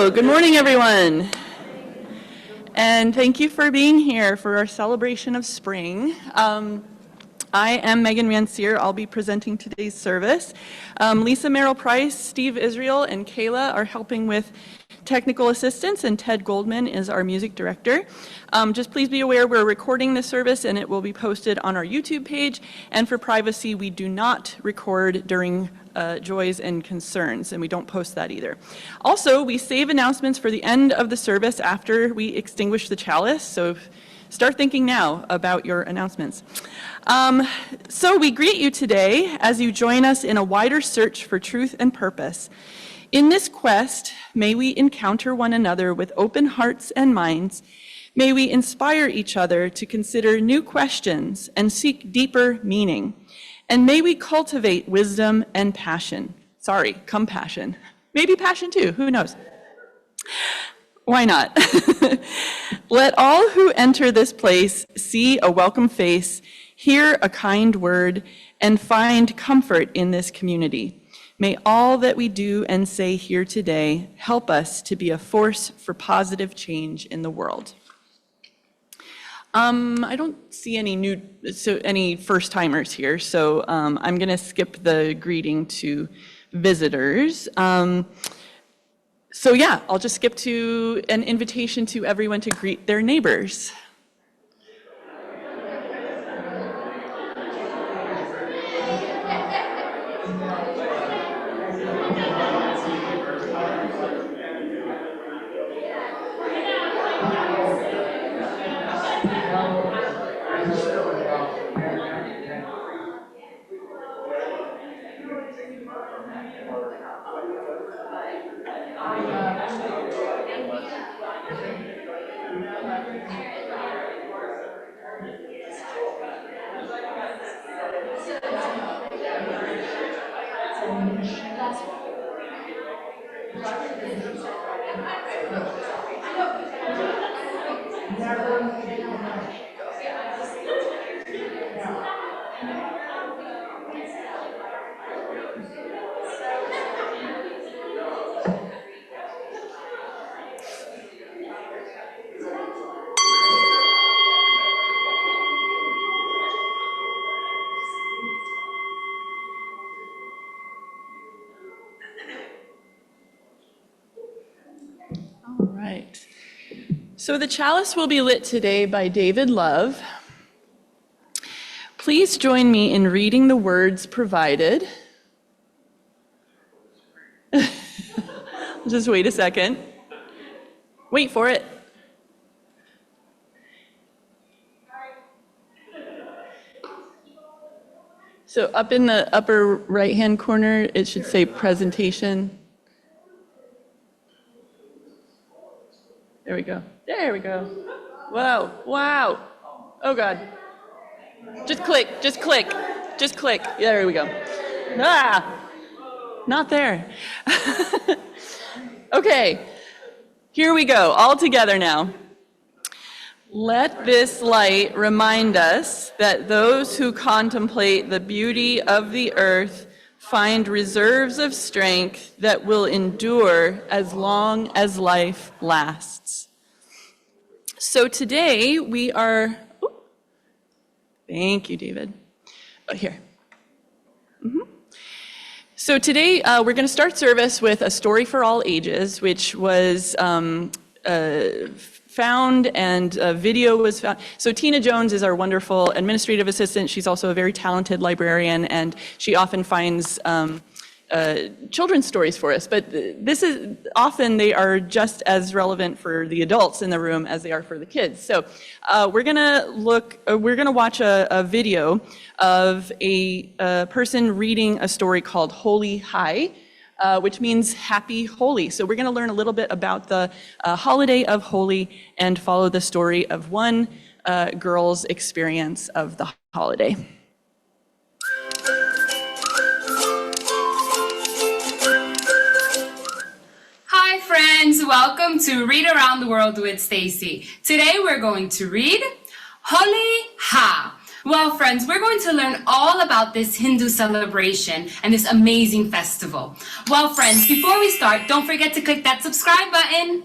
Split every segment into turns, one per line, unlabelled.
Hello, good morning, everyone. And thank you for being here for our celebration of spring. I am Megan Rancier. I'll be presenting today's service. Lisa Merrill Price, Steve Israel, and Kayla are helping with technical assistance, and Ted Goldman is our music director. Just please be aware we're recording this service and it will be posted on our YouTube page. And for privacy, we do not record during joys and concerns, and we don't post that either. Also, we save announcements for the end of the service after we extinguish the chalice, so start thinking now about your announcements. So we greet you today as you join us in a wider search for truth and purpose. In this quest, may we encounter one another with open hearts and minds. May we inspire each other to consider new questions and seek deeper meaning. And may we cultivate wisdom and passion. Sorry, compassion. Maybe passion too, who knows? Why not? Let all who enter this place see a welcome face, hear a kind word, and find comfort in this community. May all that we do and say here today help us to be a force for positive change in the world. I don't see any first-timers here, so I'm going to skip the greeting to visitors. So yeah, I'll just skip to an invitation to everyone to greet their neighbors. So the chalice will be lit today by David Love. Please join me in reading the words provided. Just wait a second. Wait for it. So up in the upper right-hand corner, it should say presentation. There we go. There we go. Whoa, wow. Oh God. Just click, just click, just click. There we go. Ah, not there. Okay, here we go, all together now. Let this light remind us that those who contemplate the beauty of the earth find reserves of strength that will endure as long as life lasts. So today we are, thank you, David. Here. So today we're going to start service with a story for all ages, which was found and a video was found. So Tina Jones is our wonderful administrative assistant. She's also a very talented librarian, and she often finds children's stories for us. But this is often they are just as relevant for the adults in the room as they are for the kids. So we're gonna watch a video of a person reading a story called Holi, which means happy Holi. So we're going to learn a little bit about the holiday of Holi and follow the story of one girl's experience of the holiday.
Hi friends, welcome to Read Around the World with Stacy. Today we're going to read Holi Ha. Well, friends, we're going to learn all about this Hindu celebration and this amazing festival. Well, friends, before we start, don't forget to click that subscribe button.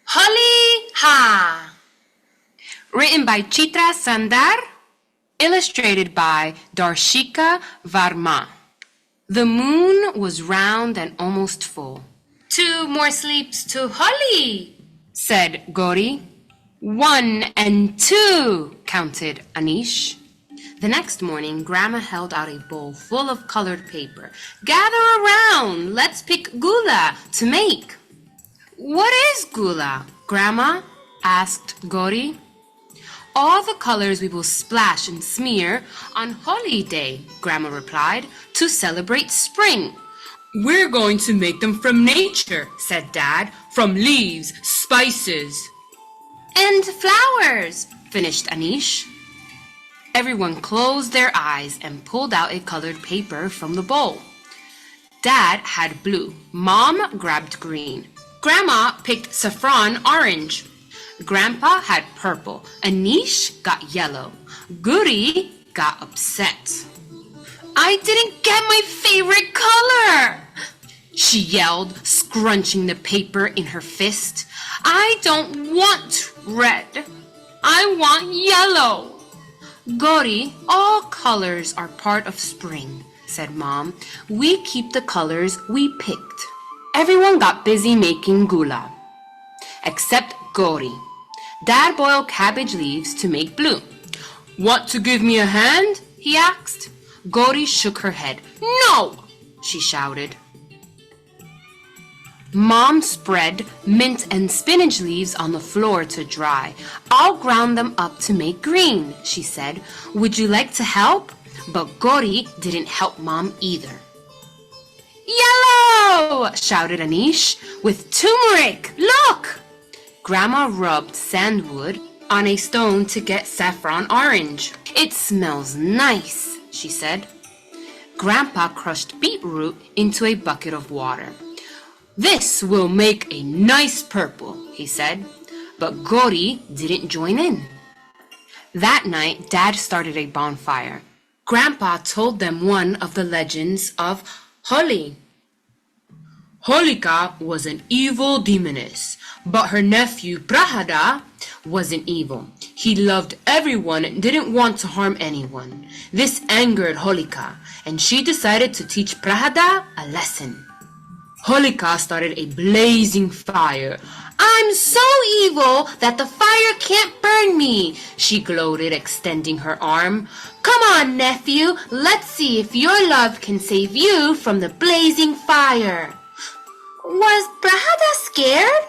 Holi Ha! Written by Chitra Sandar, illustrated by Darshika Varma. The moon was round and almost full. 2 more sleeps to Holi, said Gauri. 1 and 2, counted Anish. The next morning, Grandma held out a bowl full of colored paper. Gather around, let's pick gula to make. What is gula, Grandma? Asked Gauri. All the colors we will splash and smear on Holi Day, Grandma replied, to celebrate spring. We're going to make them from nature, said Dad, from leaves, spices. And flowers, finished Anish. Everyone closed their eyes and pulled out a colored paper from the bowl. Dad had blue. Mom grabbed green. Grandma picked saffron orange. Grandpa had purple. Anish got yellow. Gauri got upset. I didn't get my favorite color, she yelled, scrunching the paper in her fist. I don't want red. I want yellow. Gauri, all colors are part of spring, said Mom. We keep the colors we picked. Everyone got busy making gula, except Gauri. Dad boiled cabbage leaves to make blue. Want to give me a hand? He asked. Gauri shook her head. No, she shouted. Mom spread mint and spinach leaves on the floor to dry. I'll ground them up to make green, she said. Would you like to help? But Gauri didn't help Mom either. Yellow! Shouted Anish. With turmeric! Look! Grandma rubbed sandwood on a stone to get saffron orange. It smells nice, she said. Grandpa crushed beetroot into a bucket of water. This will make a nice purple, he said, but Gauri didn't join in. That night, Dad started a bonfire. Grandpa told them one of the legends of Holi. Holika was an evil demoness, but her nephew Prahada wasn't evil. He loved everyone and didn't want to harm anyone. This angered Holika, and she decided to teach Prahada a lesson. Holika started a blazing fire. I'm so evil that the fire can't burn me, she gloated, extending her arm. Come on, nephew, let's see if your love can save you from the blazing fire. Was Prahada scared?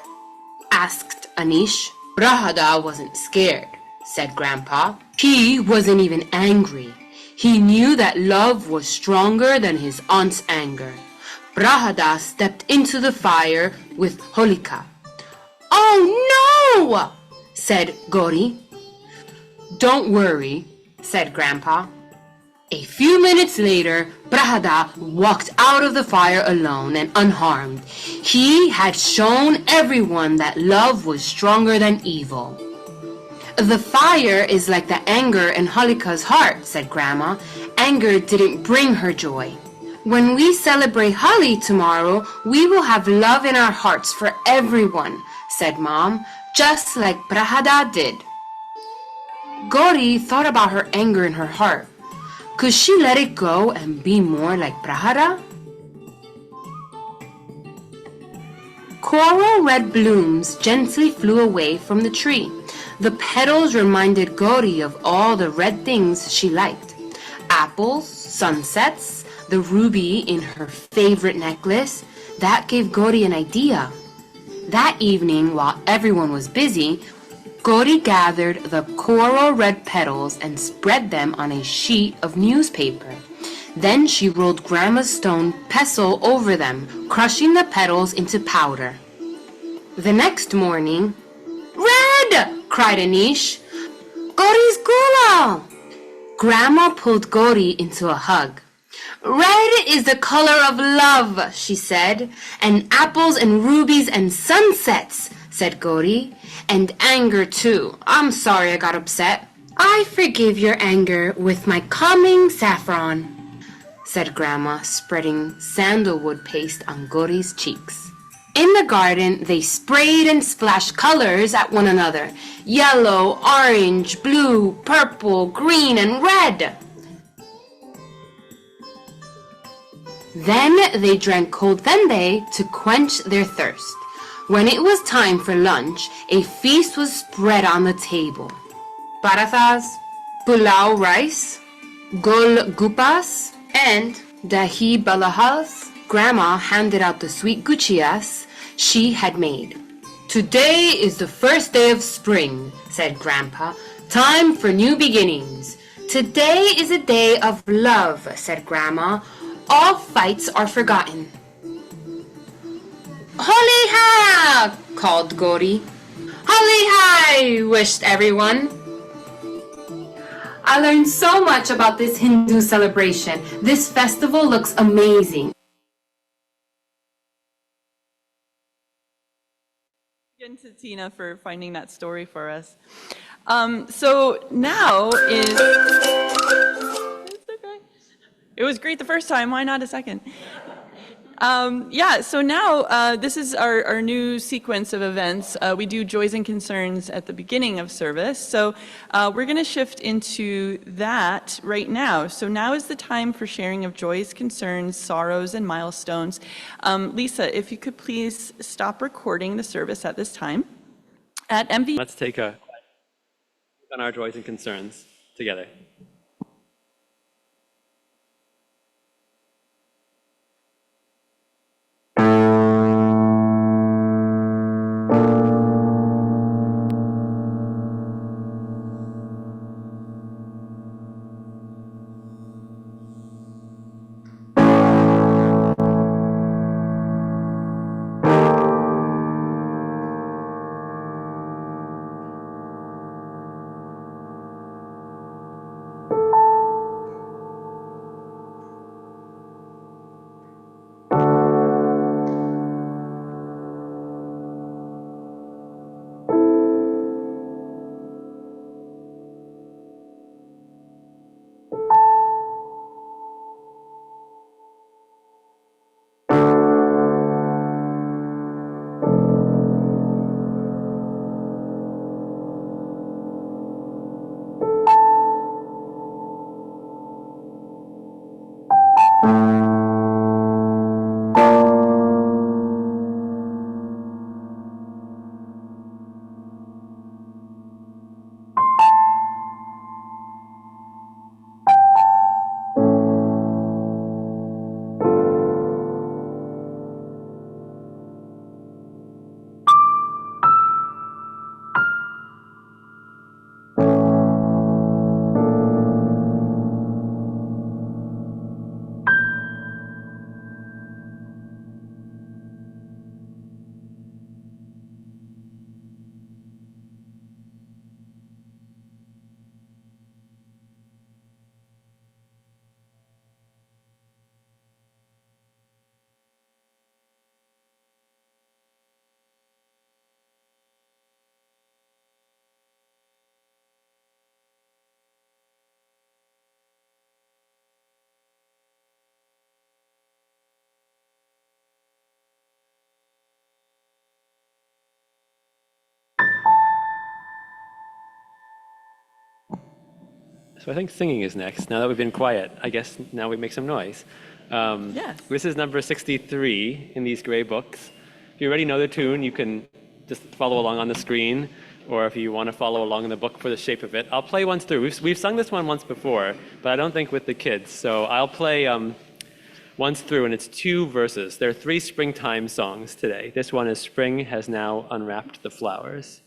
Asked Anish. Prahada wasn't scared, said Grandpa. He wasn't even angry. He knew that love was stronger than his aunt's anger. Prahada stepped into the fire with Holika. Oh no! Said Gauri. Don't worry, said Grandpa. A few minutes later, Prahada walked out of the fire alone and unharmed. He had shown everyone that love was stronger than evil. The fire is like the anger in Holika's heart, said Grandma. Anger didn't bring her joy. When we celebrate Holi tomorrow, we will have love in our hearts for everyone, said Mom, just like Prahada did. Gauri thought about her anger in her heart. Could she let it go and be more like Prahada? Coral red blooms gently flew away from the tree. The petals reminded Gauri of all the red things she liked. Apples, sunsets, the ruby in her favorite necklace. That gave Gauri an idea. That evening, while everyone was busy, Gauri gathered the coral red petals and spread them on a sheet of newspaper. Then she rolled Grandma's stone pestle over them, crushing the petals into powder. The next morning, Red! Cried Anish. Gauri's gula! Grandma pulled Gauri into a hug. Red is the color of love, she said, and apples and rubies and sunsets, said Gauri, and anger too. I'm sorry I got upset. I forgive your anger with my calming saffron, said Grandma, spreading sandalwood paste on Gori's cheeks. In the garden, they sprayed and splashed colors at one another. Yellow, orange, blue, purple, green, and red. Then they drank cold tembe to quench their thirst. When it was time for lunch, a feast was spread on the table. Parathas, pulao rice, gol gupas, and dahi balahas. Grandma handed out the sweet guchillas she had made. Today is the first day of spring, said Grandpa. Time for new beginnings. Today is a day of love, said Grandma. All fights are forgotten. Holi ha! Called Gori. Holi hi! Wished everyone. I learned so much about this Hindu celebration. This festival looks amazing.
Again to Tina for finding that story for us. So now is, it's okay. It was great the first time, why not a second? So now this is our new sequence of events. We do joys and concerns at the beginning of service. So we're going to shift into that right now. So now is the time for sharing of joys, concerns, sorrows, and milestones. Lisa, if you could please stop recording the service at this time. At MV.
Let's take a look on our joys and concerns together. So I think singing is next. Now that we've been quiet, I guess now we make some noise.
Yes.
This is number 63 in these gray books. If you already know the tune, you can just follow along on the screen, or if you want to follow along in the book for the shape of it. I'll play once through. We've sung this one once before, but I don't think with the kids. So I'll play once through, and it's 2 verses. There are 3 springtime songs today. This one is Spring Has Now Unwrapped the Flowers.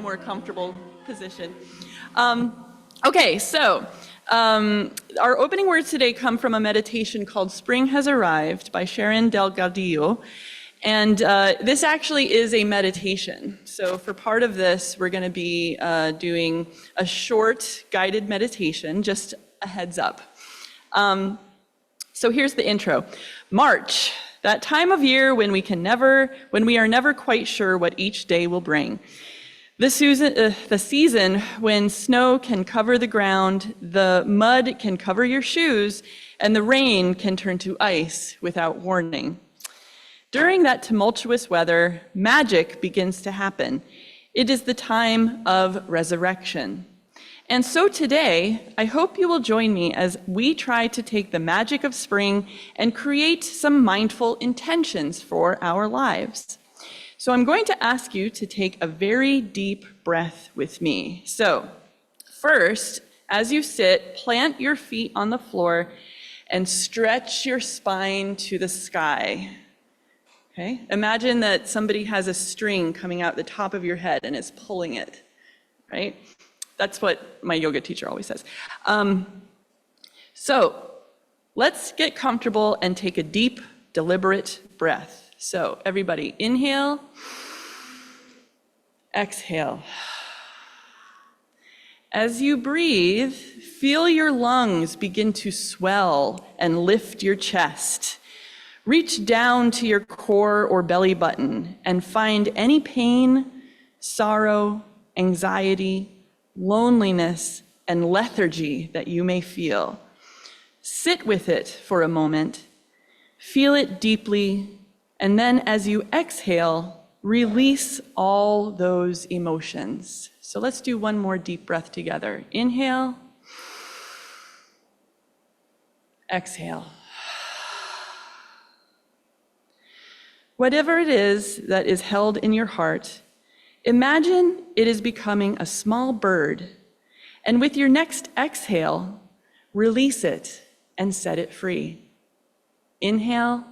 more comfortable position. Okay, so our opening words today come from a meditation called Spring Has Arrived by Sharon Delgadillo. And this actually is a meditation. So for part of this, we're going to be doing a short guided meditation, just a heads up. So here's the intro. March, that time of year when we are never quite sure what each day will bring. The season when snow can cover the ground, the mud can cover your shoes, and the rain can turn to ice without warning. During that tumultuous weather, magic begins to happen. It is the time of resurrection. And so today, I hope you will join me as we try to take the magic of spring and create some mindful intentions for our lives. So I'm going to ask you to take a very deep breath with me. So first, as you sit, plant your feet on the floor and stretch your spine to the sky. Okay? Imagine that somebody has a string coming out the top of your head and is pulling it, right? That's what my yoga teacher always says. So let's get comfortable and take a deep, deliberate breath. So everybody, inhale, exhale. As you breathe, feel your lungs begin to swell and lift your chest. Reach down to your core or belly button and find any pain, sorrow, anxiety, loneliness, and lethargy that you may feel. Sit with it for a moment, feel it deeply, and then as you exhale, release all those emotions. So let's do one more deep breath together. Inhale, exhale. Whatever it is that is held in your heart, imagine it is becoming a small bird, and with your next exhale, release it and set it free. Inhale,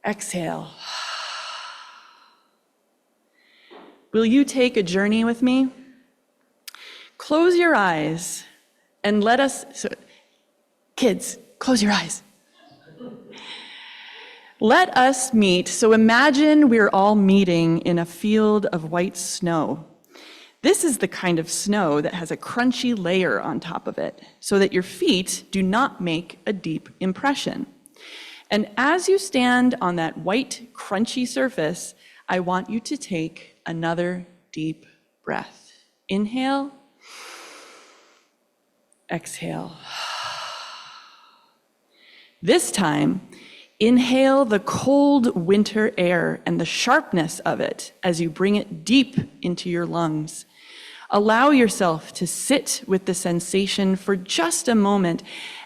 exhale. Will you take a journey with me? Close your eyes and let us, kids, close your eyes. Let us meet. So imagine we're all meeting in a field of white snow. This is the kind of snow that has a crunchy layer on top of it so that your feet do not make a deep impression. And as you stand on that white, crunchy surface, I want you to take another deep breath. Inhale, exhale. This time, inhale the cold winter air and the sharpness of it as you bring it deep into your lungs. Allow yourself to sit with the sensation for just a moment,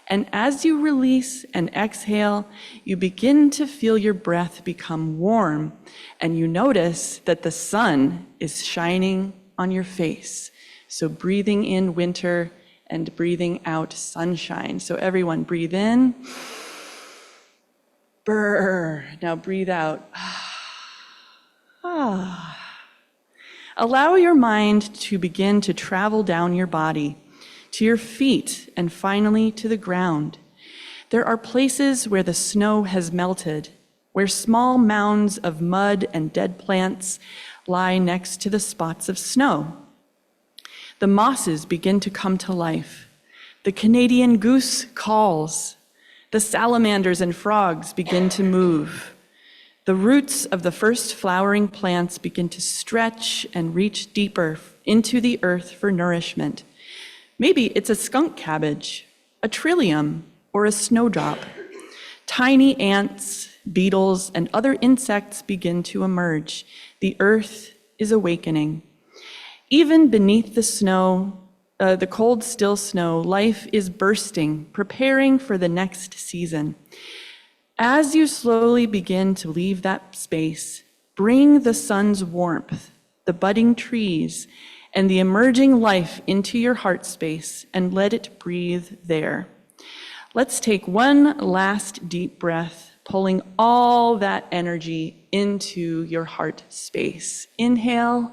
and as you release and exhale, you begin to feel your breath become warm, and you notice that the sun is shining on your face. So breathing in winter and breathing out sunshine. So everyone breathe in. Brr. Now breathe out. Ah. Allow your mind to begin to travel down your body, to your feet, and finally to the ground. There are places where the snow has melted, where small mounds of mud and dead plants lie next to the spots of snow. The mosses begin to come to life. The Canadian goose calls. The salamanders and frogs begin to move. The roots of the first flowering plants begin to stretch and reach deeper into the earth for nourishment. Maybe it's a skunk cabbage, a trillium, or a snowdrop. Tiny ants, beetles, and other insects begin to emerge. The earth is awakening. Even beneath the snow, the cold, still snow, life is bursting, preparing for the next season. As you slowly begin to leave that space, bring the sun's warmth, the budding trees, and the emerging life into your heart space and let it breathe there. Let's take one last deep breath pulling all that energy into your heart space. Inhale,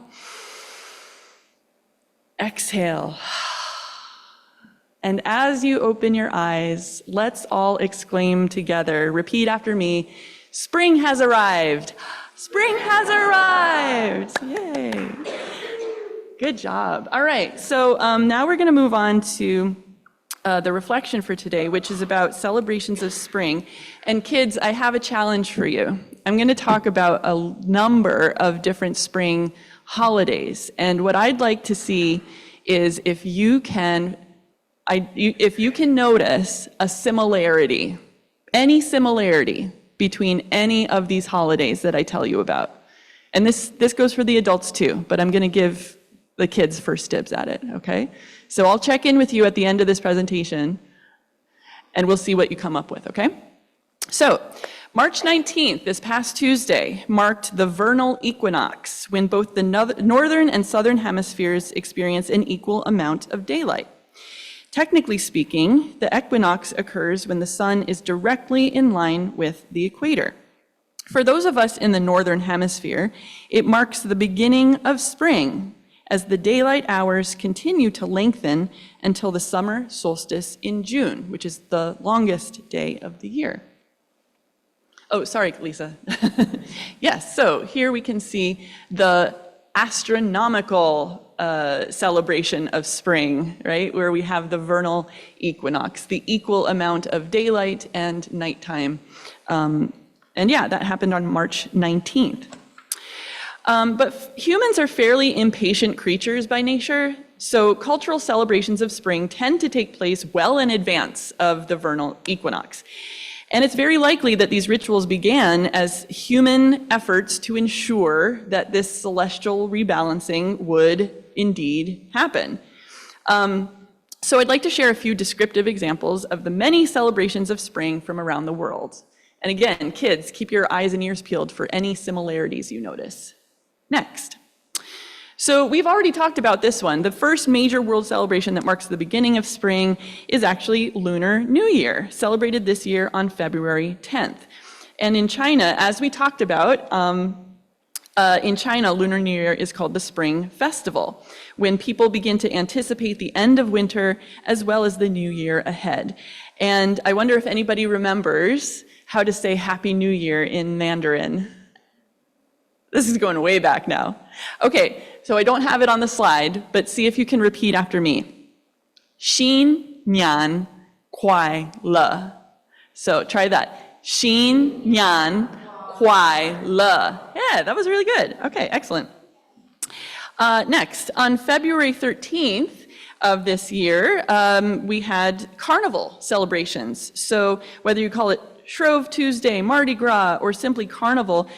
exhale. And as you open your eyes, let's all exclaim together, repeat after me, spring has arrived. Spring has arrived. Yay. Good job. All right, so now we're going to move on to the reflection for today, which is about celebrations of spring. And kids, I have a challenge for you. I'm going to talk about a number of different spring holidays. And what I'd like to see is if you can notice a similarity, any similarity between any of these holidays that I tell you about. And this goes for the adults too, but I'm going to give the kids first dibs at it, okay? So I'll check in with you at the end of this presentation, and we'll see what you come up with, okay? So, March 19th, this past Tuesday, marked the vernal equinox, when both the northern and southern hemispheres experience an equal amount of daylight. Technically speaking, the equinox occurs when the sun is directly in line with the equator. For those of us in the northern hemisphere, it marks the beginning of spring, as the daylight hours continue to lengthen until the summer solstice in June, which is the longest day of the year. Oh, sorry, Lisa. Yes, so here we can see the astronomical celebration of spring, right? Where we have the vernal equinox, the equal amount of daylight and nighttime. And yeah, that happened on March 19th. But humans are fairly impatient creatures by nature, so cultural celebrations of spring tend to take place well in advance of the vernal equinox. And it's very likely that these rituals began as human efforts to ensure that this celestial rebalancing would indeed happen. So I'd like to share a few descriptive examples of the many celebrations of spring from around the world. And again, kids, keep your eyes and ears peeled for any similarities you notice. Next. So we've already talked about this one. The first major world celebration that marks the beginning of spring is actually Lunar New Year, celebrated this year on February 10th. And in China, as we talked about, in China, Lunar New Year is called the Spring Festival, when people begin to anticipate the end of winter as well as the new year ahead. And I wonder if anybody remembers how to say Happy New Year in Mandarin. This is going way back now. Okay, so I don't have it on the slide, but see if you can repeat after me. Xin Nian Kuai Le. So try that. Xin Nian Kuai Le. Yeah, that was really good. Okay, excellent. Next, on February 13th of this year, we had carnival celebrations. So whether you call it Shrove Tuesday, Mardi Gras, or simply Carnival,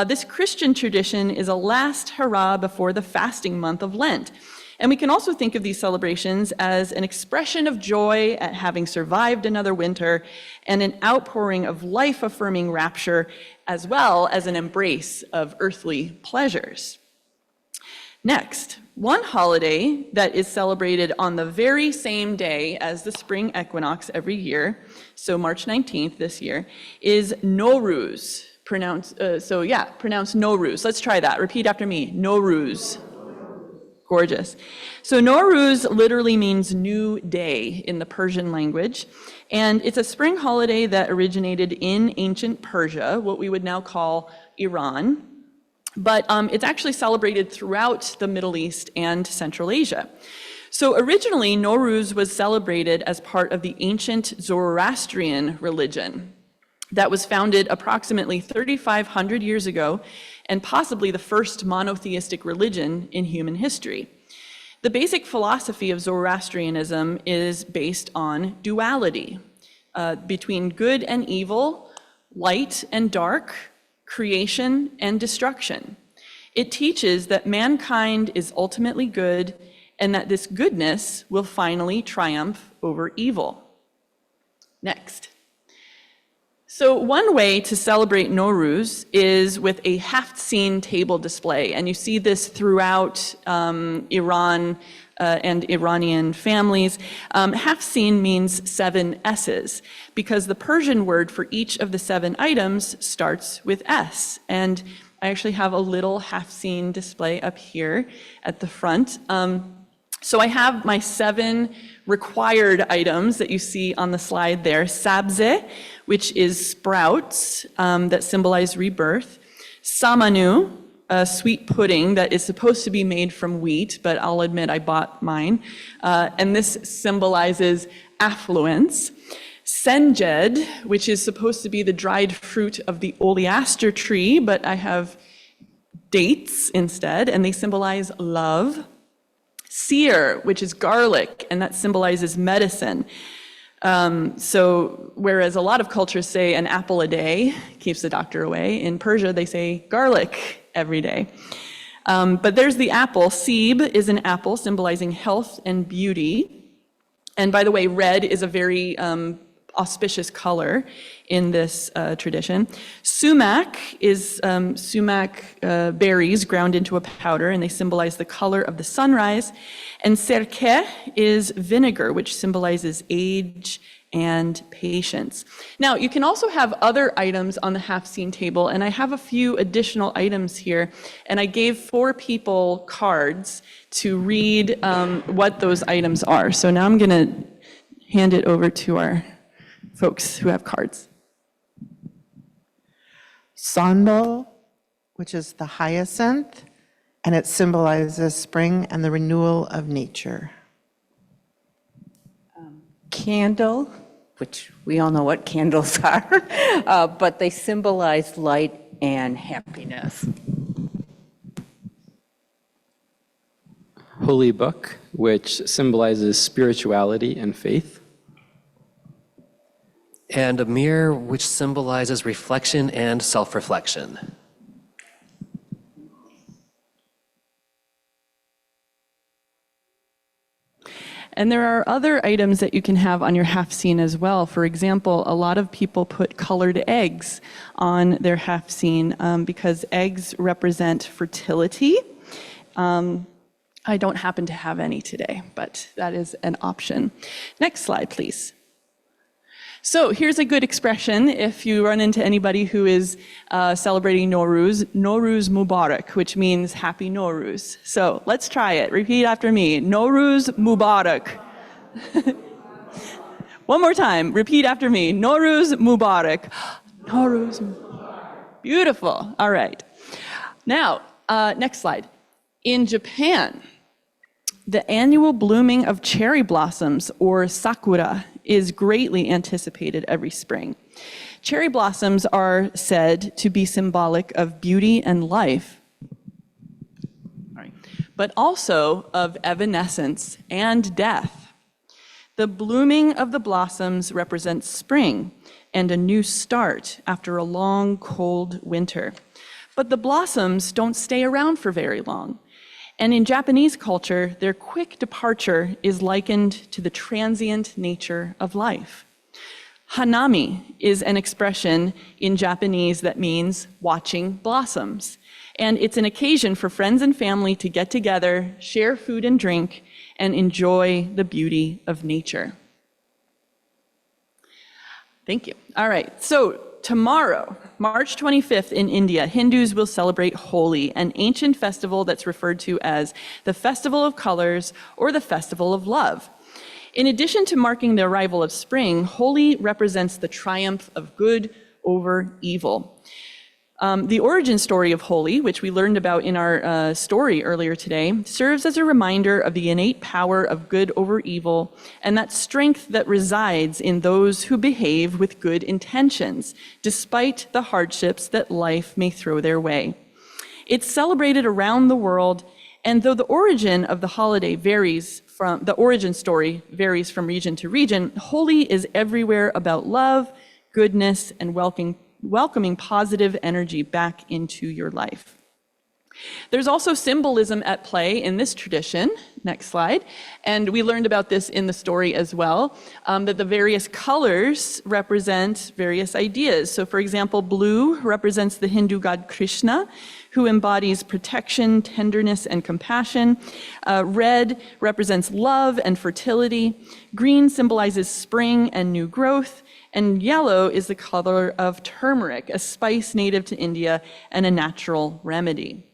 this Christian tradition is a last hurrah before the fasting month of Lent. And we can also think of these celebrations as an expression of joy at having survived another winter and an outpouring of life-affirming rapture, as well as an embrace of earthly pleasures. Next, one holiday that is celebrated on the very same day as the spring equinox every year, so March 19th this year, is Nowruz. Pronounced Nowruz. Let's try that. Repeat after me. Nowruz. Gorgeous. So Nowruz literally means new day in the Persian language, and it's a spring holiday that originated in ancient Persia, what we would now call Iran. But it's actually celebrated throughout the Middle East and Central Asia. So originally, Nowruz was celebrated as part of the ancient Zoroastrian religion that was founded approximately 3,500 years ago, and possibly the first monotheistic religion in human history. The basic philosophy of Zoroastrianism is based on duality between good and evil, light and dark, creation and destruction. It teaches that mankind is ultimately good and that this goodness will finally triumph over evil. Next. So one way to celebrate Nowruz is with a Haft-seen table display, and you see this throughout Iran and Iranian families. Haft-seen means 7 S's, because the Persian word for each of the 7 items starts with S. And I actually have a little Haft-seen display up here at the front. So I have my 7 required items that you see on the slide there. Sabze, which is sprouts that symbolize rebirth. Samanu, a sweet pudding that is supposed to be made from wheat, but I'll admit I bought mine. And this symbolizes affluence. Senjed, which is supposed to be the dried fruit of the oleaster tree, but I have dates instead, and they symbolize love. Seer, which is garlic, and that symbolizes medicine. So whereas a lot of cultures say an apple a day keeps the doctor away, in Persia they say garlic every day. But there's the apple. Sib is an apple symbolizing health and beauty. And by the way, red is a very auspicious color in this tradition. Sumac is sumac berries ground into a powder, and they symbolize the color of the sunrise. And serke is vinegar, which symbolizes age and patience. Now, you can also have other items on the Haft-seen table, and I have a few additional items here, and I gave 4 people cards to read what those items are. So now I'm gonna hand it over to our folks who have cards.
Sonbo, which is the hyacinth, and it symbolizes spring and the renewal of nature.
Candle, which we all know what candles are, but they symbolize light and happiness.
Holy Book, which symbolizes spirituality and faith.
And a mirror, which symbolizes reflection and self-reflection.
And there are other items that you can have on your Haft-seen as well. For example, a lot of people put colored eggs on their Haft-seen because eggs represent fertility. I don't happen to have any today, but that is an option. Next slide, please. So here's a good expression if you run into anybody who is celebrating Nowruz, Nowruz Mubarak, which means Happy Nowruz. So let's try it. Repeat after me. Nowruz Mubarak. One more time. Repeat after me. Nowruz Mubarak. Nowruz Mubarak. Beautiful. All right. Now, next slide. In Japan, the annual blooming of cherry blossoms, or sakura, is greatly anticipated every spring. Cherry blossoms are said to be symbolic of beauty and life, but also of evanescence and death. The blooming of the blossoms represents spring and a new start after a long, cold winter. But the blossoms don't stay around for very long. And in Japanese culture, their quick departure is likened to the transient nature of life. Hanami is an expression in Japanese that means watching blossoms. And it's an occasion for friends and family to get together, share food and drink, and enjoy the beauty of nature. Thank you. All right, so tomorrow, March 25th in India, Hindus will celebrate Holi, an ancient festival that's referred to as the Festival of Colors or the Festival of Love. In addition to marking the arrival of spring, Holi represents the triumph of good over evil. The origin story of Holi, which we learned about in our story earlier today, serves as a reminder of the innate power of good over evil and that strength that resides in those who behave with good intentions, despite the hardships that life may throw their way. It's celebrated around the world, and though the origin of the holiday the origin story varies from region to region, Holi is everywhere about love, goodness, and welcoming positive energy back into your life. There's also symbolism at play in this tradition. Next slide. And we learned about this in the story as well, that the various colors represent various ideas. So for example, blue represents the Hindu god Krishna, who embodies protection, tenderness, and compassion. Red represents love and fertility. Green symbolizes spring and new growth. And yellow is the color of turmeric, a spice native to India and a natural remedy.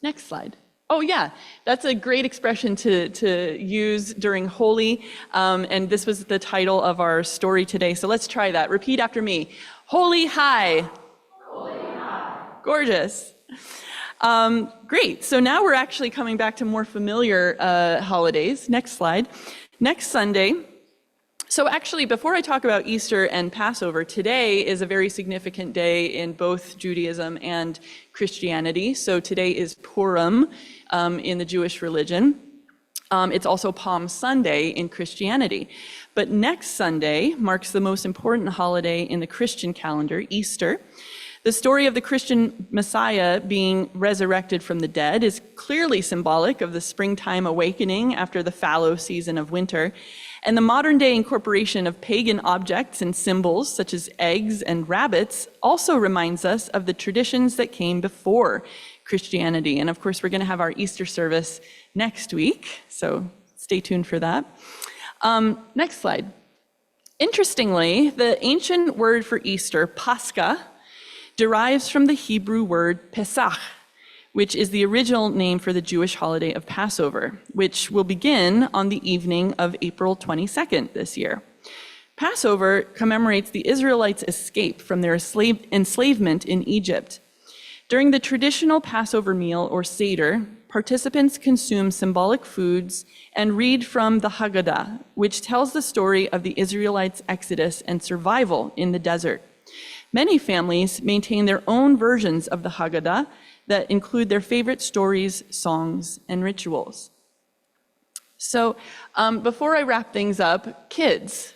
Next slide. Oh yeah, that's a great expression to use during Holi, and this was the title of our story today. So let's try that. Repeat after me. Holi high. Holi high. Gorgeous. Great. So now we're actually coming back to more familiar holidays. Next slide. Next Sunday. So actually, before I talk about Easter and Passover, today is a very significant day in both Judaism and Christianity. So today is Purim in the Jewish religion. It's also Palm Sunday in Christianity. But next Sunday marks the most important holiday in the Christian calendar, Easter. The story of the Christian Messiah being resurrected from the dead is clearly symbolic of the springtime awakening after the fallow season of winter. And the modern day incorporation of pagan objects and symbols, such as eggs and rabbits, also reminds us of the traditions that came before Christianity. And of course, we're going to have our Easter service next week, so stay tuned for that. Next slide. Interestingly, the ancient word for Easter, Pascha, derives from the Hebrew word Pesach, which is the original name for the Jewish holiday of Passover, which will begin on the evening of April 22nd this year. Passover commemorates the Israelites' escape from their enslavement in Egypt. During the traditional Passover meal or Seder, participants consume symbolic foods and read from the Haggadah, which tells the story of the Israelites' exodus and survival in the desert. Many families maintain their own versions of the Haggadah that include their favorite stories, songs, and rituals. So before I wrap things up, kids,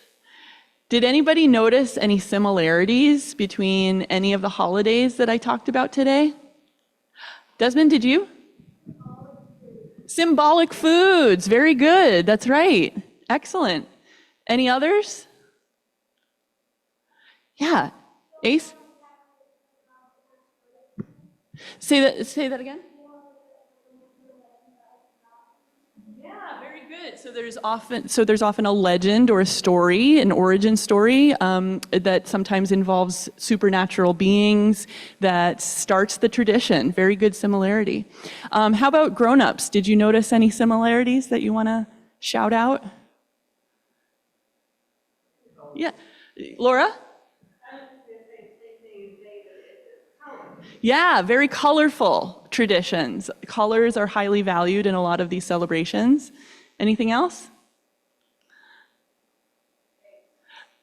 did anybody notice any similarities between any of the holidays that I talked about today? Desmond, did you? Symbolic foods, very good, that's right. Excellent. Any others? Yeah, Ace? Say that again? Yeah, very good. So there's often a legend or a story, an origin story that sometimes involves supernatural beings that starts the tradition. Very good similarity. How about grown-ups? Did you notice any similarities that you want to shout out? Yeah, Laura? Yeah, very colorful traditions. Colors are highly valued in a lot of these celebrations. Anything else?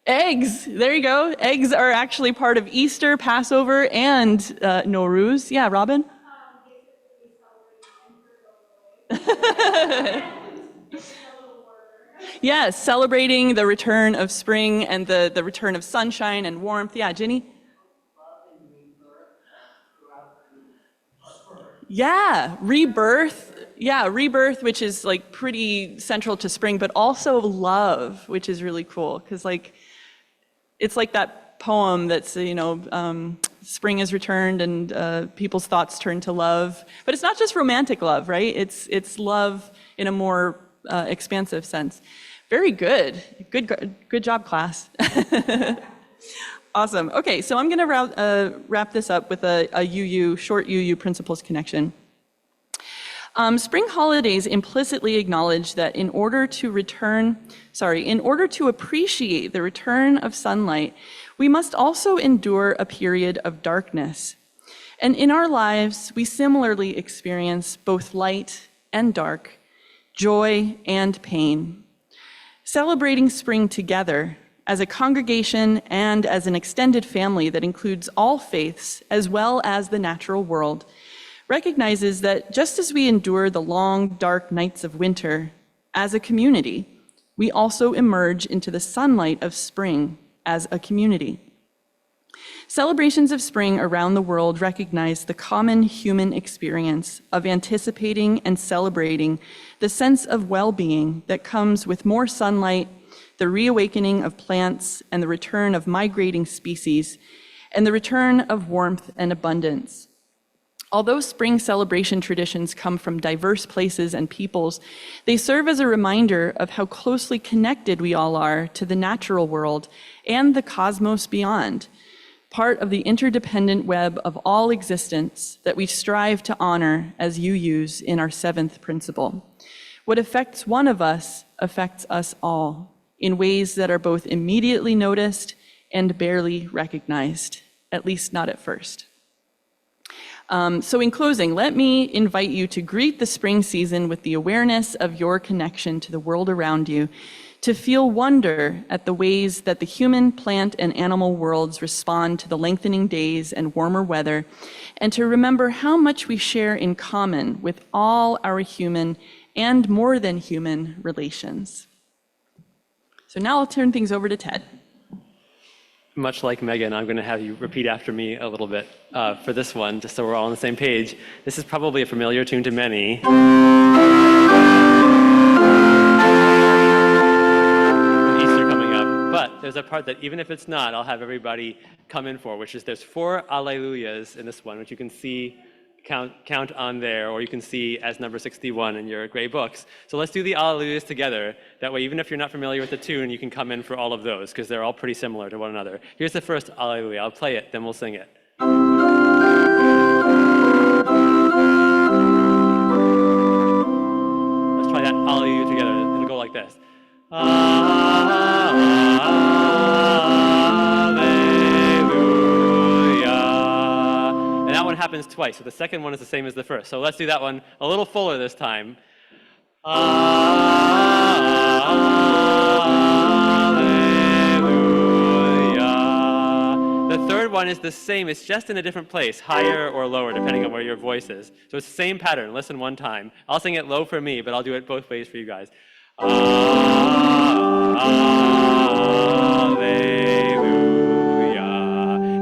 Eggs, there you go. Eggs are actually part of Easter, Passover, and Nowruz. Yeah, Robin? Yes, celebrating the return of spring and the return of sunshine and warmth. Yeah, Ginny? Yeah, rebirth. Yeah, rebirth, which is like pretty central to spring, but also love, which is really cool. Because it's like that poem that's, spring is returned and people's thoughts turn to love. But it's not just romantic love, right? It's love in a more expansive sense. Very good. Good job, class. Awesome. Okay, so I'm going to wrap this up with a short UU principles connection. Spring holidays implicitly acknowledge that in order to appreciate the return of sunlight, we must also endure a period of darkness. And in our lives, we similarly experience both light and dark, joy and pain. Celebrating spring together as a congregation and as an extended family that includes all faiths as well as the natural world, recognizes that just as we endure the long, dark nights of winter as a community, we also emerge into the sunlight of spring as a community. Celebrations of spring around the world recognize the common human experience of anticipating and celebrating the sense of well-being that comes with more sunlight, the reawakening of plants, and the return of migrating species, and the return of warmth and abundance. Although spring celebration traditions come from diverse places and peoples, they serve as a reminder of how closely connected we all are to the natural world and the cosmos beyond, part of the interdependent web of all existence that we strive to honor as you use in our seventh principle. What affects one of us affects us all in ways that are both immediately noticed and barely recognized, at least not at first. So in closing, let me invite you to greet the spring season with the awareness of your connection to the world around you, to feel wonder at the ways that the human, plant, and animal worlds respond to the lengthening days and warmer weather, and to remember how much we share in common with all our human and more than human relations. So now I'll turn things over to Ted.
Much like Megan, I'm going to have you repeat after me a little bit for this one, just so we're all on the same page. This is probably a familiar tune to many. Easter coming up, but there's a part that even if it's not, I'll have everybody come in for, which is there's 4 Alleluias in this one, which you can see count on there, or you can see as number 61 in your gray books. So let's do the Alleluias together. That way, even if you're not familiar with the tune, you can come in for all of those, because they're all pretty similar to one another. Here's the first Alleluia. I'll play it, then we'll sing it. Let's try that Alleluia together. It'll go like this. That one happens twice, so the second one is the same as the first. So let's do that one a little fuller this time. Alleluia. The third one is the same, it's just in a different place, higher or lower, depending on where your voice is. So it's the same pattern. Listen one time. I'll sing it low for me, but I'll do it both ways for you guys. Alleluia.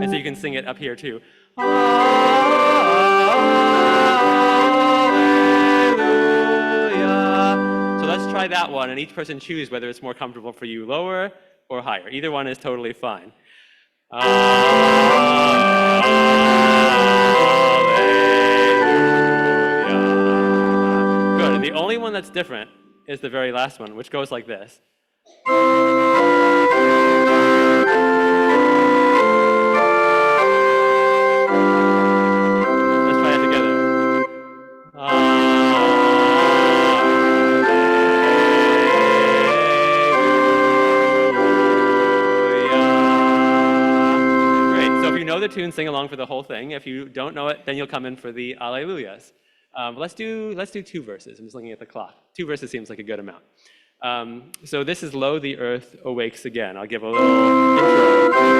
And so you can sing it up here too. Alleluia. So let's try that one, and each person choose whether it's more comfortable for you, lower or higher. Either one is totally fine. Alleluia. Good. And the only one that's different is the very last one, which goes like this. The tune, sing along for the whole thing. If you don't know it, then you'll come in for the Alleluias. Let's do 2 verses. I'm just looking at the clock. 2 verses seems like a good amount. So this is Lo, the Earth Awakes Again. I'll give a little intro.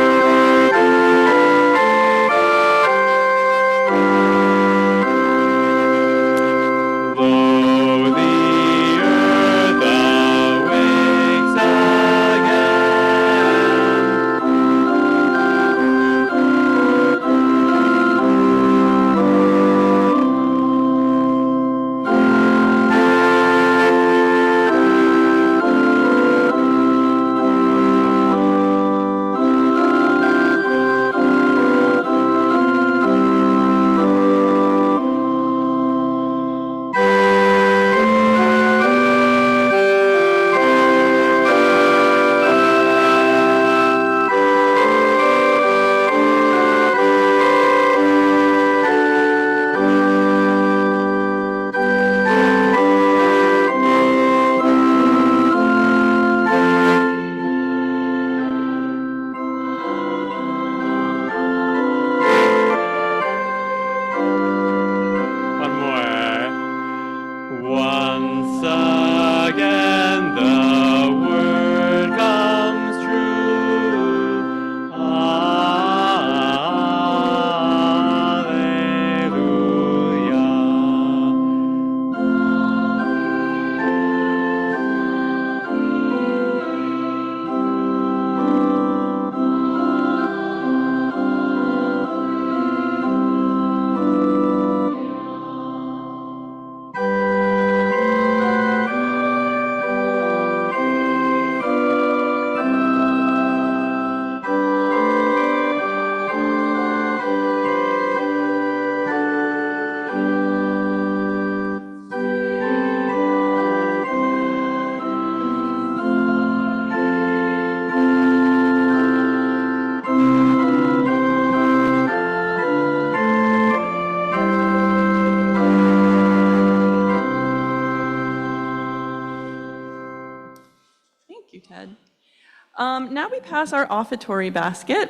now we pass our offertory basket.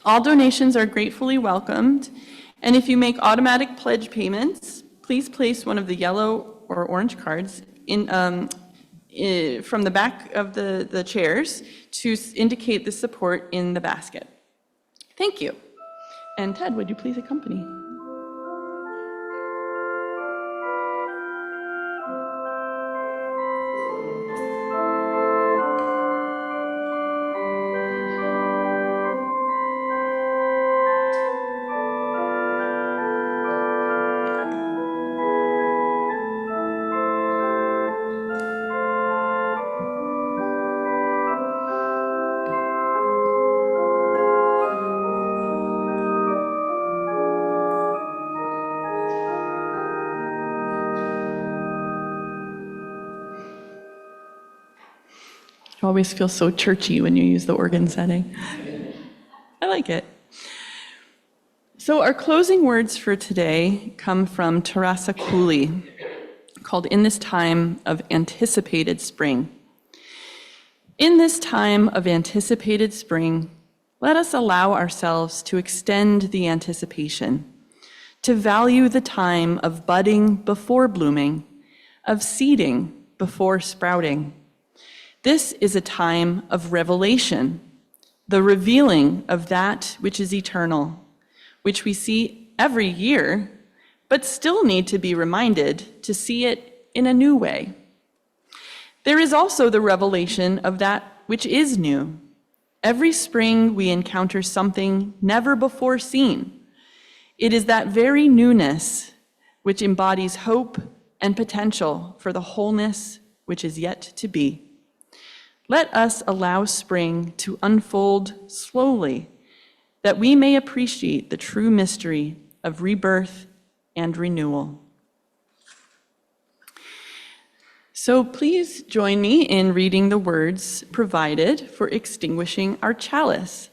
All donations are gratefully welcomed, and if you make automatic pledge payments, please place one of the yellow or orange cards from the back of the chairs to indicate the support in the basket. Thank you. And Ted, would you please accompany? You always feel so churchy when you use the organ setting. I like it. So our closing words for today come from Teresa Cooley, called In This Time of Anticipated Spring. In this time of anticipated spring, let us allow ourselves to extend the anticipation, to value the time of budding before blooming, of seeding before sprouting. This is a time of revelation, the revealing of that which is eternal, which we see every year, but still need to be reminded to see it in a new way. There is also the revelation of that which is new. Every spring we encounter something never before seen. It is that very newness which embodies hope and potential for the wholeness which is yet to be. Let us allow spring to unfold slowly, that we may appreciate the true mystery of rebirth and renewal. So please join me in reading the words provided for extinguishing our chalice.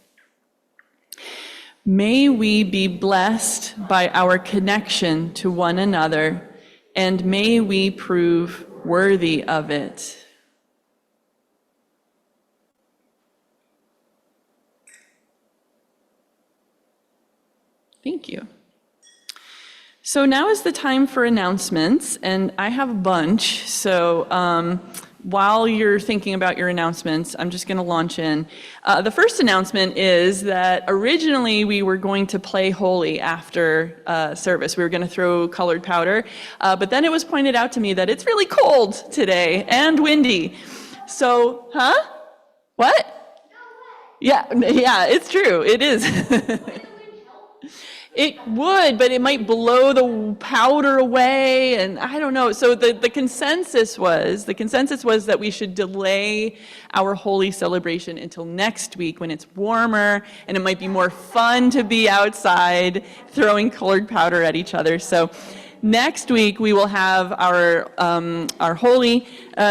May we be blessed by our connection to one another, and may we prove worthy of it. Thank you. So now is the time for announcements, and I have a bunch. So while you're thinking about your announcements, I'm just going to launch in. The first announcement is that originally we were going to play Holi after service. We were going to throw colored powder, but then it was pointed out to me that it's really cold today and windy. So, What? Yeah, it's true. It is. It would, but it might blow the powder away, and I don't know. So the consensus was that we should delay our Holi celebration until next week when it's warmer, and it might be more fun to be outside throwing colored powder at each other. So next week we will have our Holi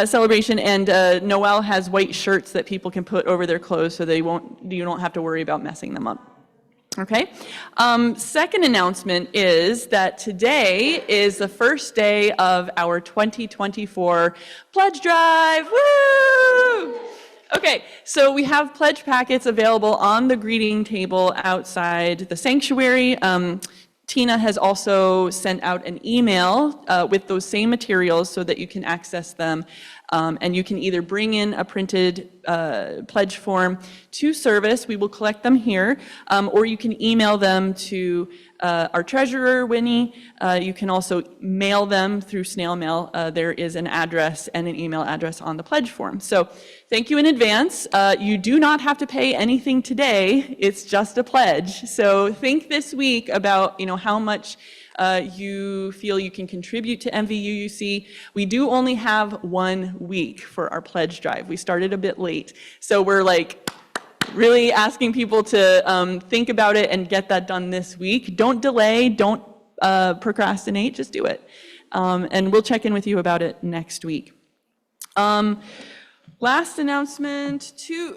celebration, and Noelle has white shirts that people can put over their clothes so you don't have to worry about messing them up. Okay. Second announcement is that today is the first day of our 2024 pledge drive. Woo! Okay, so we have pledge packets available on the greeting table outside the sanctuary. Tina has also sent out an email with those same materials so that you can access them. And you can either bring in a printed pledge form to service, we will collect them here, or you can email them to our treasurer, Winnie. You can also mail them through snail mail. There is an address and an email address on the pledge form. So thank you in advance. You do not have to pay anything today. It's just a pledge. So think this week about how much you feel you can contribute to MVUUC. We do only have 1 week for our pledge drive. We started a bit late. So we're really asking people to think about it and get that done this week. Don't delay, don't procrastinate, just do it. And we'll check in with you about it next week. Last announcement, two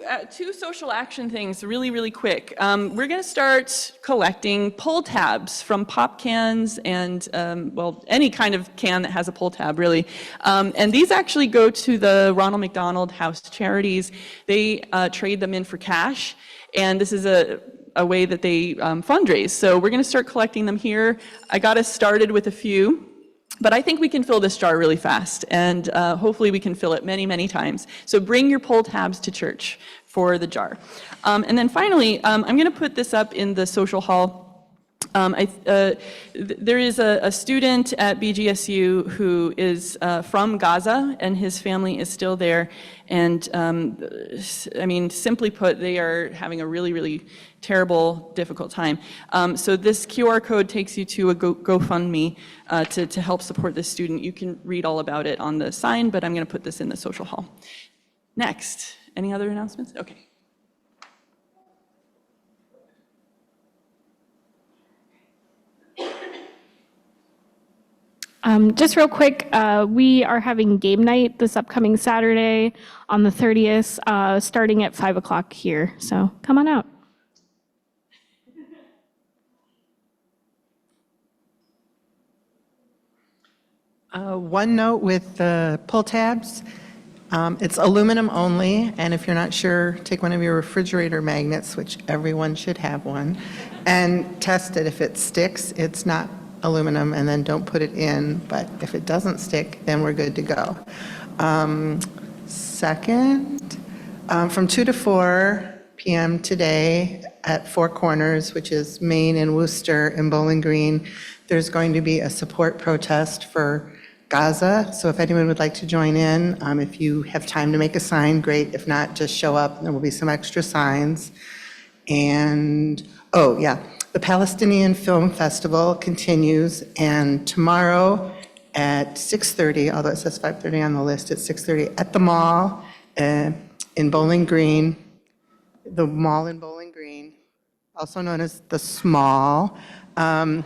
social action things, really, really quick. We're going to start collecting pull tabs from pop cans and, well, any kind of can that has a pull tab, really. And these actually go to the Ronald McDonald House Charities. They trade them in for cash, and this is a way that they fundraise. So we're going to start collecting them here. I got us started with a few. But I think we can fill this jar really fast, and hopefully we can fill it many, many times. So bring your pull tabs to church for the jar. And then finally, I'm going to put this up in the social hall. There is a student at BGSU who is from Gaza, and his family is still there. And I mean, simply put, they are having a really, really terrible, difficult time. So this QR code takes you to a GoFundMe to help support this student. You can read all about it on the sign, but I'm going to put this in the social hall. Next, any other announcements? Okay.
Just real quick, we are having game night this upcoming Saturday on the 30th, starting at 5 o'clock here. So come on out.
One note with the pull tabs, it's aluminum only, and if you're not sure, take one of your refrigerator magnets, which everyone should have one, and test it. If it sticks, it's not aluminum, and then don't put it in, but if it doesn't stick, then we're good to go. Second, from 2 to 4 p.m. today at Four Corners, which is Main and Worcester and Bowling Green, there's going to be a support protest for Gaza. So if anyone would like to join in, if you have time to make a sign, great. If not, just show up. There will be some extra signs. And, oh yeah, the Palestinian Film Festival continues, and tomorrow at 6:30, although it says 5:30 on the list, it's 6:30 at the mall in Bowling Green, the mall in Bowling Green, also known as the Small, the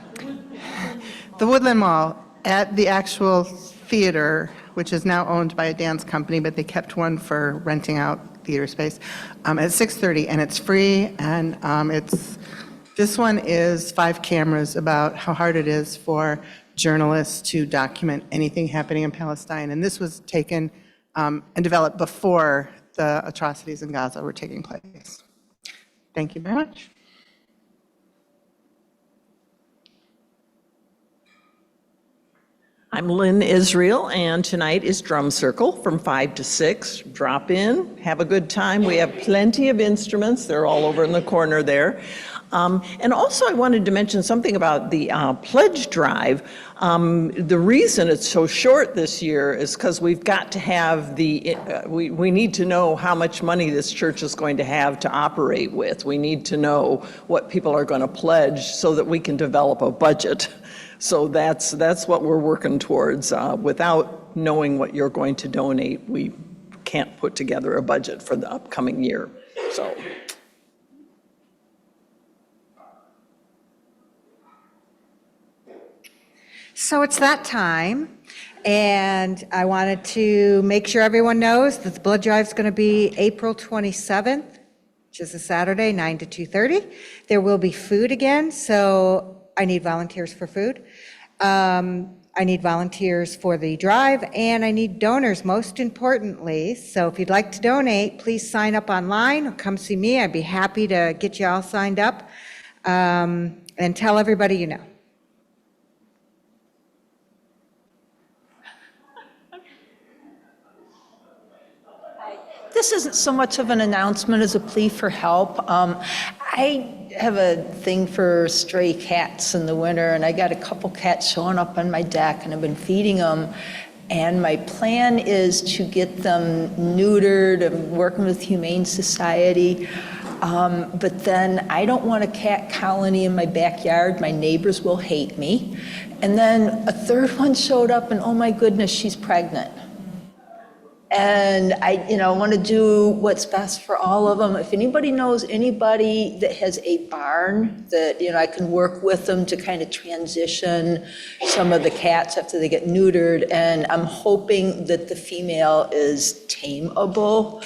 Woodland Mall, at the actual theater, which is now owned by a dance company, but they kept one for renting out theater space, at 6:30, and it's free, and this one is 5 cameras about how hard it is for journalists to document anything happening in Palestine, and this was taken and developed before the atrocities in Gaza were taking place. Thank you very much.
I'm Lynn Israel, and tonight is Drum Circle from 5 to 6. Drop in, have a good time. We have plenty of instruments. They're all over in the corner there. And also I wanted to mention something about the pledge drive. The reason it's so short this year is because we've got to have we need to know how much money this church is going to have to operate with. We need to know what people are going to pledge so that we can develop a budget. So that's what we're working towards. Without knowing what you're going to donate, we can't put together a budget for the upcoming year.
So it's that time, and I wanted to make sure everyone knows that the blood drive is going to be April 27th, which is a Saturday, 9 to 2:30. There will be food again, so I need volunteers for food. I need volunteers for the drive, and I need donors, most importantly. So if you'd like to donate, please sign up online or come see me. I'd be happy to get you all signed up, and tell everybody you know.
This isn't so much of an announcement as a plea for help. I have a thing for stray cats in the winter, and I got a couple cats showing up on my deck, and I've been feeding them. And my plan is to get them neutered. I'm working with Humane Society. But then I don't want a cat colony in my backyard. My neighbors will hate me. And then a third one showed up, and oh my goodness, she's pregnant. And I want to do what's best for all of them. If anybody knows anybody that has a barn that, I can work with them to kind of transition some of the cats after they get neutered. And I'm hoping that the female is tameable.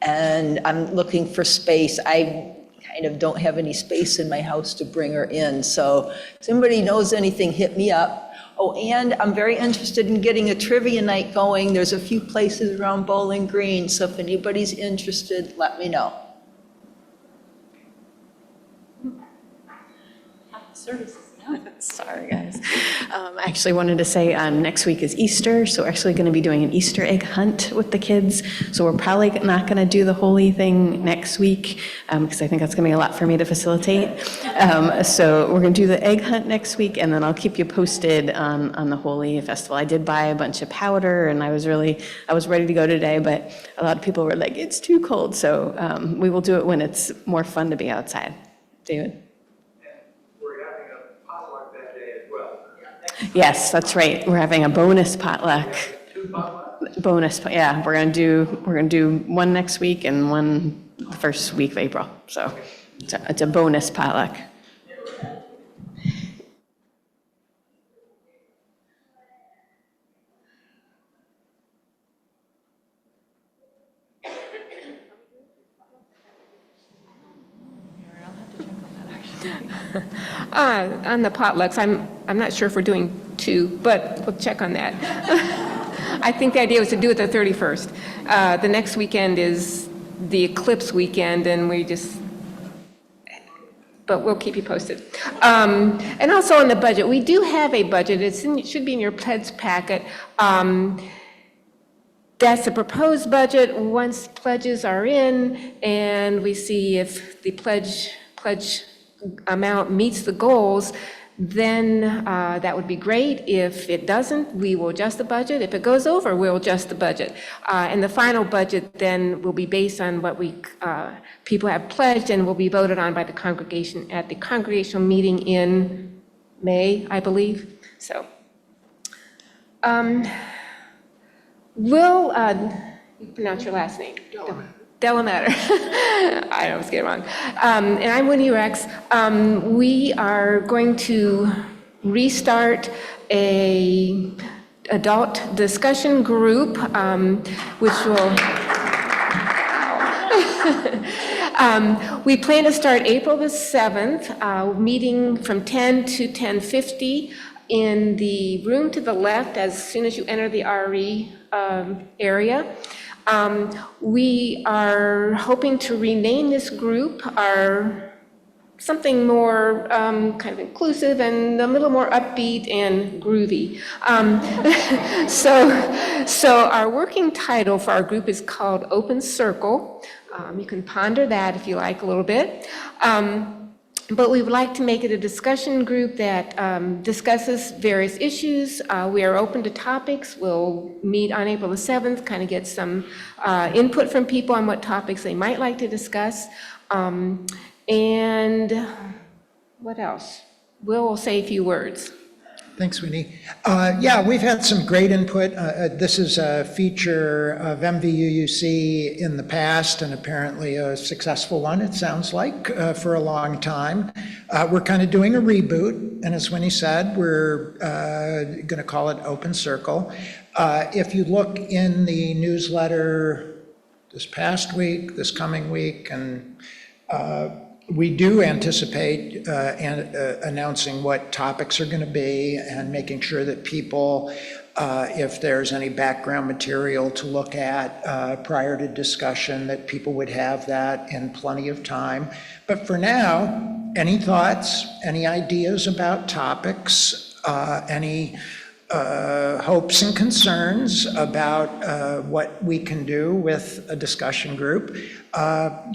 And I'm looking for space. I kind of don't have any space in my house to bring her in. So if somebody knows anything, hit me up. Oh, and I'm very interested in getting a trivia night going. There's a few places around Bowling Green, so if anybody's interested, let me know.
Services.
Sorry, guys. I actually wanted to say next week is Easter, so we're actually going to be doing an Easter egg hunt with the kids. So we're probably not going to do the Holi thing next week because I think that's going to be a lot for me to facilitate. So we're going to do the egg hunt next week, and then I'll keep you posted on the Holi festival. I did buy a bunch of powder, and I was ready to go today, but a lot of people were like, it's too cold. So we will do it when it's more fun to be outside. David? Yes, that's right. We're having a bonus potluck. Yeah, we're gonna do one next week and one the first week of April. So it's a bonus potluck.
On the potlucks, I'm not sure if we're doing 2, but we'll check on that. I think the idea was to do it the 31st. The next weekend is the eclipse weekend, and but we'll keep you posted. And also on the budget, we do have a budget. It should be in your pledge packet. That's a proposed budget. Once pledges are in, and we see if the pledge amount meets the goals, then that would be great. If it doesn't, we will adjust the budget. If it goes over, we'll adjust the budget. And the final budget then will be based on what people have pledged and will be voted on by the congregation at the congregational meeting in May, I believe. So, you pronounce your last name? Delamater. I always get it wrong. And I'm Winnie Rex. We are going to restart a adult discussion group, which will, we plan to start April the 7th, meeting from 10 to 10:50 in the room to the left as soon as you enter the RE area. We are hoping to rename this group something more kind of inclusive and a little more upbeat and groovy. So our working title for our group is called Open Circle. You can ponder that if you like a little bit. But we would like to make it a discussion group that discusses various issues. We are open to topics. We'll meet on April the 7th, kind of get some input from people on what topics they might like to discuss. And what else? We'll say a few words.
Thanks, Winnie. Yeah, we've had some great input. This is a feature of MVUUC in the past, and apparently a successful one, it sounds like, for a long time. We're kind of doing a reboot, and as Winnie said, we're going to call it Open Circle. If you look in the newsletter this past week, this coming week, and we do anticipate announcing what topics are going to be and making sure that people, if there's any background material to look at prior to discussion, that people would have that in plenty of time. But for now, any thoughts, any ideas about topics, any hopes and concerns about what we can do with a discussion group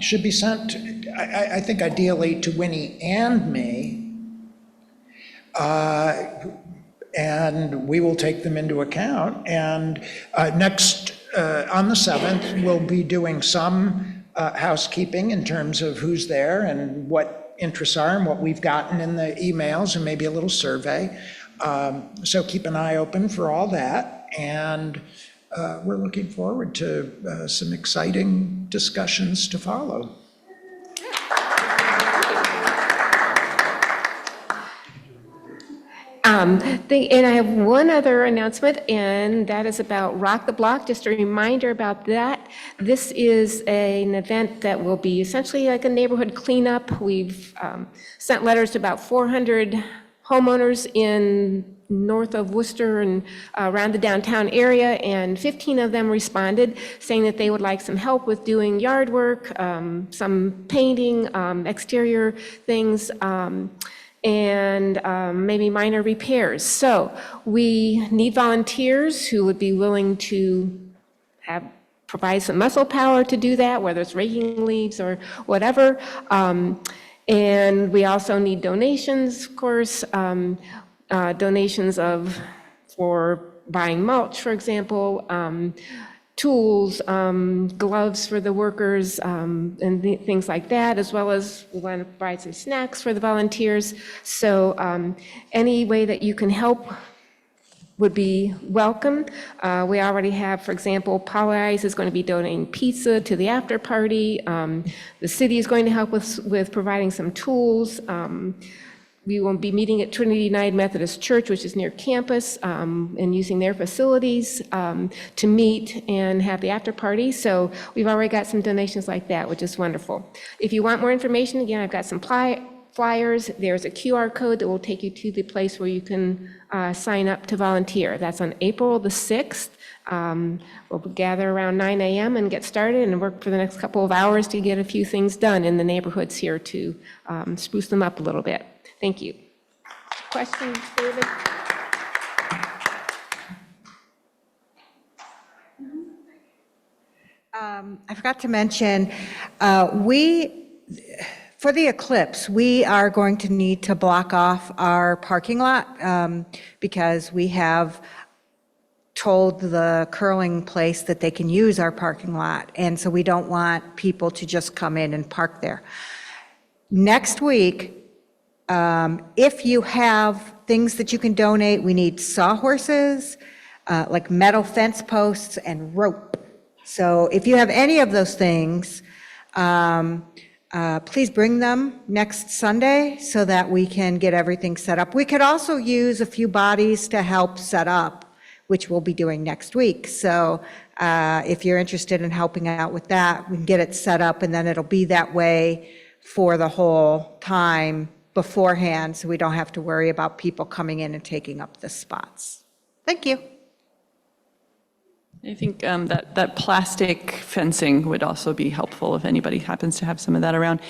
should be sent, I think ideally to Winnie and me, and we will take them into account. And next, on the 7th, we'll be doing some housekeeping in terms of who's there and what interests are and what we've gotten in the emails, and maybe a little survey. So keep an eye open for all that. And we're looking forward to some exciting discussions to follow.
And I have one other announcement, and that is about Rock the Block. Just a reminder about that. This is an event that will be essentially like a neighborhood cleanup. We've sent letters to about 400 homeowners in north of Worcester and around the downtown area, and 15 of them responded saying that they would like some help with doing yard work, some painting, exterior things, and maybe minor repairs. So we need volunteers who would be willing to provide some muscle power to do that, whether it's raking leaves or whatever. And we also need donations, of course, donations for buying mulch, for example, tools, gloves for the workers, and things like that, as well as we want to provide some snacks for the volunteers. So any way that you can help would be welcome. We already have, for example, Polarize is going to be donating pizza to the after party. The city is going to help with providing some tools. We will be meeting at Trinity United Methodist Church, which is near campus, and using their facilities to meet and have the after party. So we've already got some donations like that, which is wonderful. If you want more information, again, I've got some flyers. There's a QR code that will take you to the place where you can sign up to volunteer. That's on April the 6th. We'll gather around 9 a.m. and get started and work for the next couple of hours to get a few things done in the neighborhoods here to spruce them up a little bit. Thank you. Questions, David?
I forgot to mention, for the eclipse, we are going to need to block off our parking lot because we have told the curling place that they can use our parking lot, and so we don't want people to just come in and park there. Next week, if you have things that you can donate, we need sawhorses, like metal fence posts and rope. So if you have any of those things, please bring them next Sunday so that we can get everything set up. We could also use a few bodies to help set up, which we'll be doing next week. So if you're interested in helping out with that, we can get it set up, and then it'll be that way for the whole time beforehand, so we don't have to worry about people coming in and taking up the spots. Thank you.
I think that plastic fencing would also be helpful if anybody happens to have some of that around.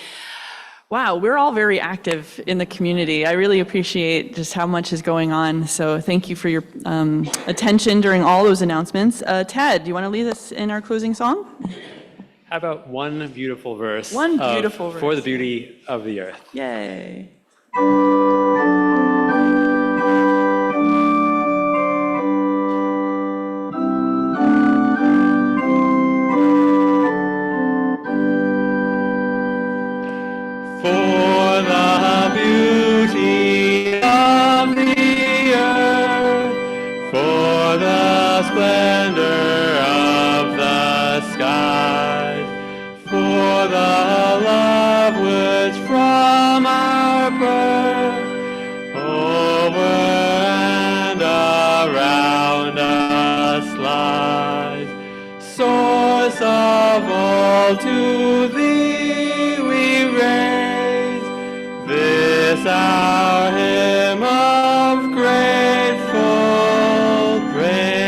Wow, we're all very active in the community. I really appreciate just how much is going on. So thank you for your attention during all those announcements. Ted, do you want to lead us in our closing song?
How about one beautiful verse?
One beautiful verse.
For the beauty of the earth.
Yay.
For the beauty of the earth, for the splendor of the skies, for the love which from our birth over and around us lies, source of all to thee we raise, this our hymn of grateful praise.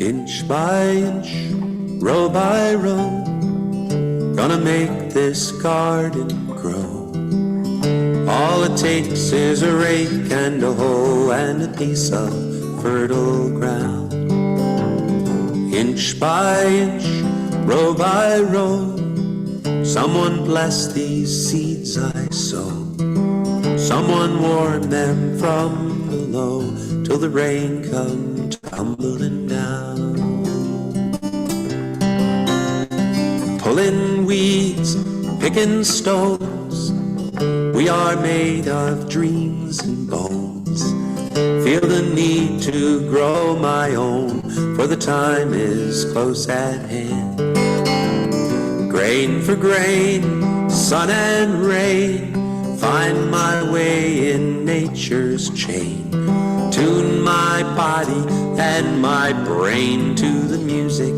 Inch by inch, row by row, gonna make this garden grow. All it takes is a rake and a hoe and a piece of fertile ground. Inch by inch, row by row, someone bless these seeds I sow. Someone warm them from below till the rain comes tumbling down. pulling weeds, picking stones. We are made of dreams and bones. Feel the need to grow my own, for the time is close at hand. Grain for grain, sun and rain, find my way in nature's chain. Tune my body and my brain to the music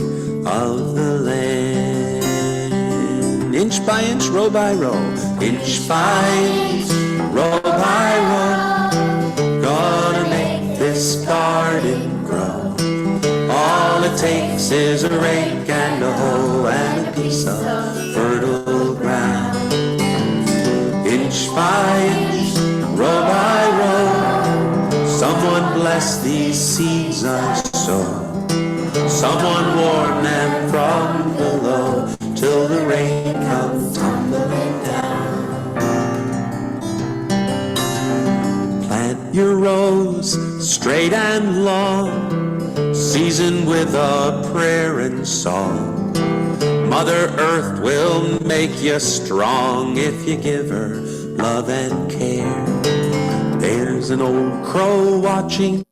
of the land. Inch by inch, row by row, inch by inch, row by row, gonna make this garden grow. All it takes is a rake and a hoe and a piece of fertile ground. Inch by inch, row by row, someone bless these seeds I sow. Someone warm them from below till the rain comes tumbling down. Plant your rows straight and long, seasoned with a prayer and song. Mother Earth will make you strong if you give her love and care. There's an old crow watching